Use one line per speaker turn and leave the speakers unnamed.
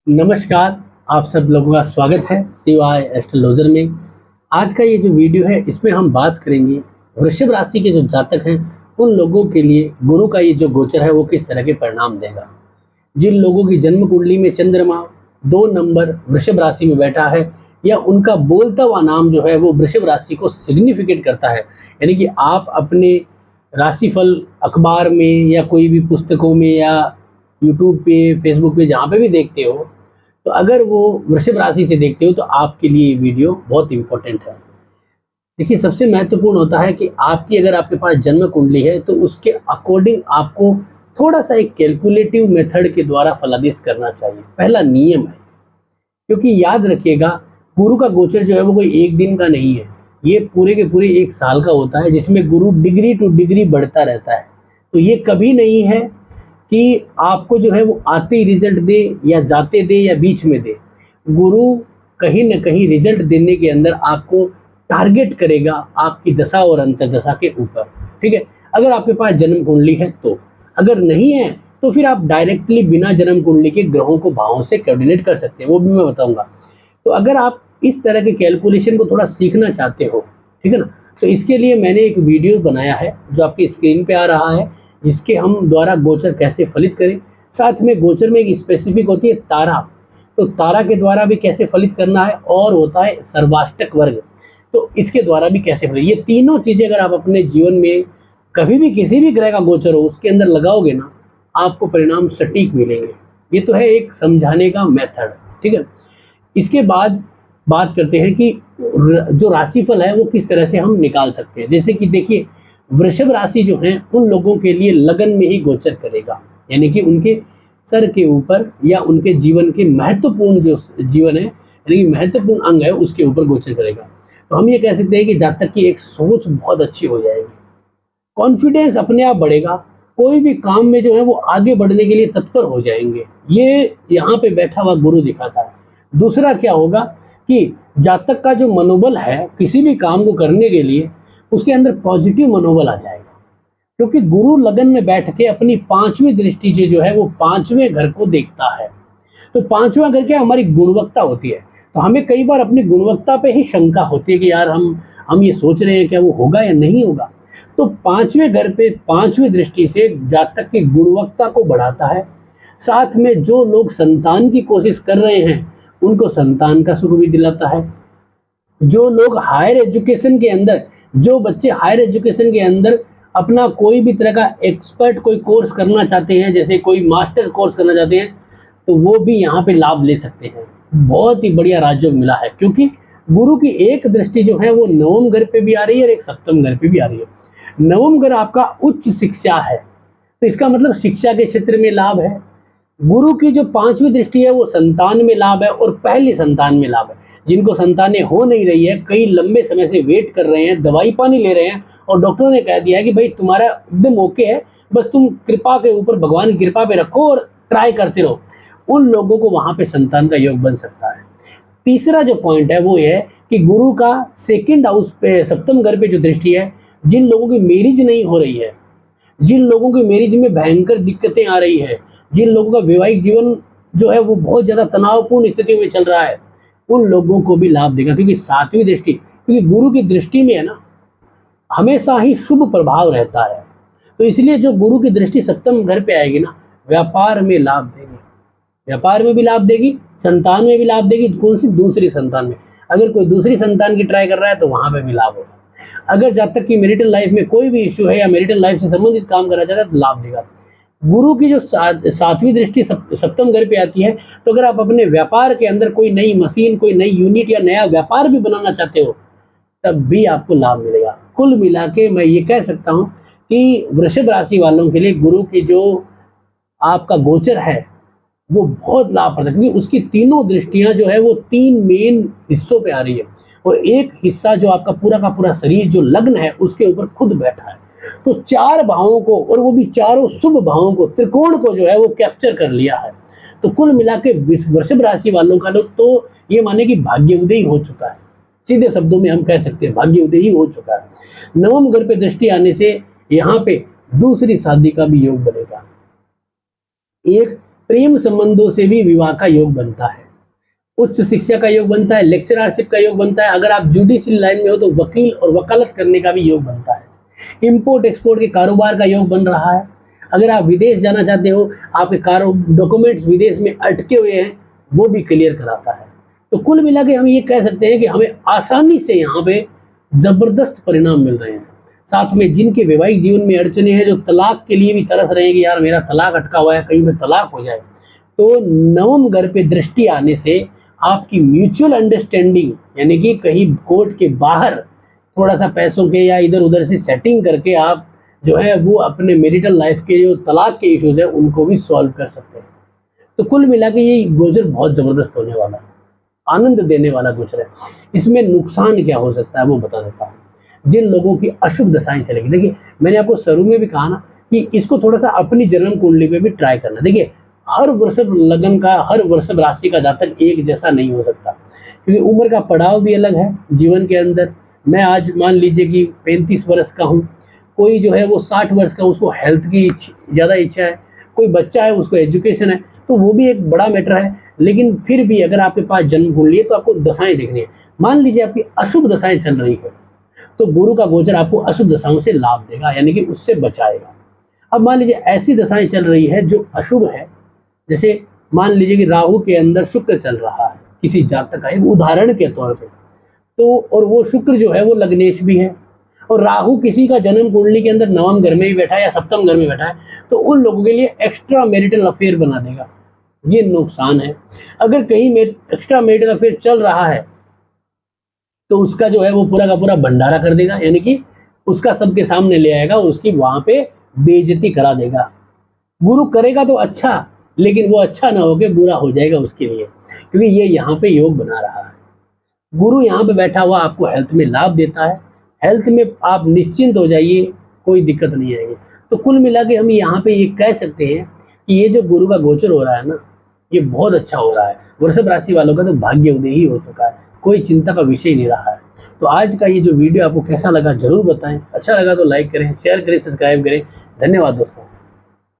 नमस्कार, आप सब लोगों का स्वागत है शिवाय एस्ट्रोलॉजर में। आज का ये जो वीडियो है इसमें हम बात करेंगे वृषभ राशि के जो जातक हैं उन लोगों के लिए गुरु का ये जो गोचर है वो किस तरह के परिणाम देगा। जिन लोगों की जन्म कुंडली में चंद्रमा 2 नंबर वृषभ राशि में बैठा है या उनका बोलता हुआ नाम जो है वो वृषभ राशि को सिग्निफिकेट करता है, यानी कि आप अपने राशिफल अखबार में या कोई भी पुस्तकों में या यूट्यूब पे, फेसबुक पे जहाँ पे भी देखते हो, तो अगर वो वृषभ राशि से देखते हो तो आपके लिए ये वीडियो बहुत इम्पोर्टेंट है। देखिए, सबसे महत्वपूर्ण होता है कि आपकी अगर आपके पास जन्म कुंडली है तो उसके अकॉर्डिंग आपको थोड़ा-सा एक कैलकुलेटिव मेथड के द्वारा फलादेश करना चाहिए। पहला नियम है, क्योंकि याद रखिएगा गुरु का गोचर जो है वो कोई एक दिन का नहीं है। ये पूरे के पूरे 1 साल का होता है जिसमें गुरु डिग्री टू डिग्री बढ़ता रहता है। तो ये कभी नहीं है कि आपको जो है वो आते ही रिजल्ट दे या जाते दे या बीच में दे। गुरु कहीं न कहीं रिजल्ट देने के अंदर आपको टारगेट करेगा आपकी दशा और अंतर्दशा के ऊपर, ठीक है? अगर आपके पास जन्म कुंडली है तो। अगर नहीं है तो फिर आप डायरेक्टली बिना जन्म कुंडली के ग्रहों को भावों से कोऑर्डिनेट कर सकते हैं, वो भी मैं बताऊँगा। तो अगर आप इस तरह के कैलकुलेशन को थोड़ा सीखना चाहते हो, ठीक है ना? तो इसके लिए मैंने एक वीडियो बनाया है जो आपकी स्क्रीन पे आ रहा है, जिसके हम द्वारा गोचर कैसे फलित करें। साथ में गोचर में एक स्पेसिफिक होती है तारा, तो तारा के द्वारा भी कैसे फलित करना है, और होता है सर्वाष्टक वर्ग, तो इसके द्वारा भी कैसे फलित। ये तीनों चीज़ें अगर आप अपने जीवन में कभी भी किसी भी ग्रह का गोचर हो उसके अंदर लगाओगे ना, आपको परिणाम सटीक मिलेंगे। ये तो है एक समझाने का मेथड, ठीक है? इसके बाद बात करते हैं कि जो राशिफल है वो किस तरह से हम निकाल सकते हैं। जैसे कि देखिए, वृषभ राशि जो है उन लोगों के लिए लगन में ही गोचर करेगा, यानी कि उनके सर के ऊपर या उनके जीवन के महत्वपूर्ण जो जीवन है, यानी कि महत्वपूर्ण अंग है, उसके ऊपर गोचर करेगा। तो हम ये कह सकते हैं कि जातक की एक सोच बहुत अच्छी हो जाएगी, कॉन्फिडेंस अपने आप बढ़ेगा, कोई भी काम में जो है वो आगे बढ़ने के लिए तत्पर हो जाएंगे। ये यहाँ पे बैठा हुआ गुरु दिखाता है। दूसरा क्या होगा कि जातक का जो मनोबल है किसी भी काम को करने के लिए, उसके अंदर पॉजिटिव मनोबल आ जाएगा, क्योंकि गुरु लगन में बैठ के अपनी 5वीं दृष्टि से जो है वो 5वें घर को देखता है। तो 5वां घर क्या, हमारी गुणवत्ता होती है। तो हमें कई बार अपनी गुणवत्ता पे ही शंका होती है कि यार हम ये सोच रहे हैं क्या वो होगा या नहीं होगा। तो 5वें घर पे 5वीं दृष्टि से जातक की गुणवत्ता को बढ़ाता है। साथ में जो लोग संतान की कोशिश कर रहे हैं उनको संतान का सुख भी दिलाता है। जो लोग हायर एजुकेशन के अंदर, जो बच्चे हायर एजुकेशन के अंदर अपना कोई भी तरह का एक्सपर्ट कोई कोर्स करना चाहते हैं, जैसे कोई मास्टर कोर्स करना चाहते हैं, तो वो भी यहाँ पे लाभ ले सकते हैं। बहुत ही बढ़िया राजयोग मिला है, क्योंकि गुरु की एक दृष्टि जो है वो नवम घर पे भी आ रही है और एक सप्तम घर पे भी आ रही है। नवम घर आपका उच्च शिक्षा है, तो इसका मतलब शिक्षा के क्षेत्र में लाभ है। गुरु की जो 5वीं दृष्टि है वो संतान में लाभ है और पहली संतान में लाभ है। जिनको संतानें हो नहीं रही है, कई लंबे समय से वेट कर रहे हैं, दवाई पानी ले रहे हैं और डॉक्टरों ने कह दिया है कि भाई तुम्हारा एकदम ओके है, बस तुम कृपा के ऊपर भगवान की कृपा पे रखो और ट्राई करते रहो, उन लोगों को वहां पे संतान का योग बन सकता है। तीसरा जो पॉइंट है वो ये है कि गुरु का सेकंड हाउस पे, सप्तम घर पे जो दृष्टि है, जिन लोगों की मैरिज नहीं हो रही है, जिन लोगों की मैरिज में भयंकर दिक्कतें आ रही है, जिन लोगों का वैवाहिक जीवन जो है वो बहुत ज़्यादा तनावपूर्ण स्थिति में चल रहा है, उन लोगों को भी लाभ देगा, क्योंकि 7वीं दृष्टि, क्योंकि गुरु की दृष्टि में है ना, हमेशा ही शुभ प्रभाव रहता है। तो इसलिए जो गुरु की दृष्टि सप्तम घर पे आएगी ना, व्यापार में लाभ देगी, व्यापार में भी लाभ देगी, संतान में भी लाभ देगी। कौन सी? दूसरी संतान में। अगर कोई दूसरी संतान की ट्राई कर रहा है तो वहां पे भी लाभ होगा। अगर जब तक की मैरिटल लाइफ में कोई भी इश्यू है या मैरिटल लाइफ से संबंधित काम करना चाहता है तो लाभ देगा। गुरु की जो 7वीं दृष्टि सप्तम घर पे आती है, तो अगर आप अपने व्यापार के अंदर कोई नई मशीन, कोई नई यूनिट या नया व्यापार भी बनाना चाहते हो, तब भी आपको लाभ मिलेगा। कुल मिला के मैं ये कह सकता हूँ कि वृषभ राशि वालों के लिए गुरु की जो आपका गोचर है वो बहुत लाभप्रद है, क्योंकि उसकी तीनों दृष्टियां जो है वो 3 मेन हिस्सों पे आ रही है और एक हिस्सा जो आपका पूरा का पूरा शरीर जो लग्न है उसके ऊपर खुद बैठा है। तो 4 भावों को, और वो भी चारों शुभ भावों को, त्रिकोण को जो है वो कैप्चर कर लिया है। तो कुल मिला के वृषभ राशि वालों का तो ये माने कि भाग्य उदय हो चुका है। सीधे शब्दों में हम कह सकते हैं भाग्य उदय ही हो चुका है। नवम घर पे दृष्टि आने से यहाँ पे दूसरी शादी का भी योग बनेगा। एक प्रेम संबंधों से भी विवाह का योग बनता है, उच्च शिक्षा का योग बनता है, लेक्चररशिप का योग बनता है, अगर आप जुडिशियल लाइन में हो तो वकील और वकालत करने का भी योग बनता है, इंपोर्ट एक्सपोर्ट के कारोबार का योग बन रहा है, अगर आप विदेश जाना चाहते हो, आपके डॉक्यूमेंट्स विदेश में अटके हुए हैं, वो भी क्लियर कराता है। तो कुल मिला के हम ये कह सकते हैं कि हमें आसानी से यहाँ पे जबरदस्त परिणाम मिल रहे हैं। साथ में जिनके वैवाहिक जीवन में अड़चने हैं, जो तलाक के लिए भी तरस रहे हैं कि यार मेरा तलाक अटका हुआ है, कहीं पे तलाक हो जाए, तो नवम घर पे दृष्टि आने से आपकी म्यूचुअल अंडरस्टैंडिंग, यानी कि कहीं कोर्ट के बाहर थोड़ा सा पैसों के या इधर उधर से सेटिंग करके आप जो है वो अपने मैरिटल लाइफ के जो तलाक के इश्यूज है उनको भी सॉल्व कर सकते हैं। तो कुल मिला के ये गोचर बहुत ज़बरदस्त होने वाला है, आनंद देने वाला गोचर है। इसमें नुकसान क्या हो सकता है वो बता देता हूँ। जिन लोगों की अशुभ दशाएं चलेगी, देखिए मैंने आपको शुरू में भी कहा ना कि इसको थोड़ा सा अपनी जन्म कुंडली पे भी ट्राई करना। देखिए हर वृषभ लगन का, हर वृषभ राशि का जातक एक जैसा नहीं हो सकता, क्योंकि उम्र का पड़ाव भी अलग है जीवन के अंदर। मैं आज मान लीजिए कि 35 वर्ष का हूँ, कोई जो है वो 60 वर्ष का, उसको हेल्थ की ज़्यादा इच्छा है, कोई बच्चा है उसको एजुकेशन है, तो वो भी एक बड़ा मैटर है। लेकिन फिर भी अगर आपके पास जन्म कुंडली है तो आपको दशाएं देखनी है। मान लीजिए आपकी अशुभ दशाएं चल रही है तो गुरु का गोचर आपको अशुभ दशाओं से लाभ देगा, यानी कि उससे बचाएगा। अब मान लीजिए ऐसी दशाएं चल रही है जो अशुभ है, जैसे मान लीजिए कि राहु के अंदर शुक्र चल रहा है किसी जातक का, एक उदाहरण के तौर पे, तो और वो शुक्र जो है वो लग्नेश भी है, और राहु किसी का जन्म कुंडली के अंदर नवम घर में ही बैठा है या सप्तम घर में बैठा है, तो उन लोगों के लिए एक्स्ट्रा मैरिटल अफेयर बना देगा। ये नुकसान है। अगर कहीं एक्स्ट्रा मैरिटल अफेयर चल रहा है तो उसका जो है वो पूरा का पूरा भंडारा कर देगा, यानी कि उसका सबके सामने ले आएगा और उसकी वहां पे बेइज्जती करा देगा। गुरु करेगा तो अच्छा, लेकिन वो अच्छा ना होके बुरा हो जाएगा उसके लिए, क्योंकि ये यहाँ पे योग बना रहा है। गुरु यहाँ पे बैठा हुआ आपको हेल्थ में लाभ देता है, हेल्थ में आप निश्चिंत हो जाइए, कोई दिक्कत नहीं आएगी। तो कुल मिला के हम यहाँ पे ये कह सकते हैं कि ये जो गुरु का गोचर हो रहा है ना, ये बहुत अच्छा हो रहा है। वृषभ राशि वालों का तो भाग्य उदय ही हो चुका है, कोई चिंता का विषय नहीं रहा है। तो आज का ये जो वीडियो आपको कैसा लगा जरूर बताएं, अच्छा लगा तो लाइक करें, शेयर करें, सब्सक्राइब करें। धन्यवाद दोस्तों।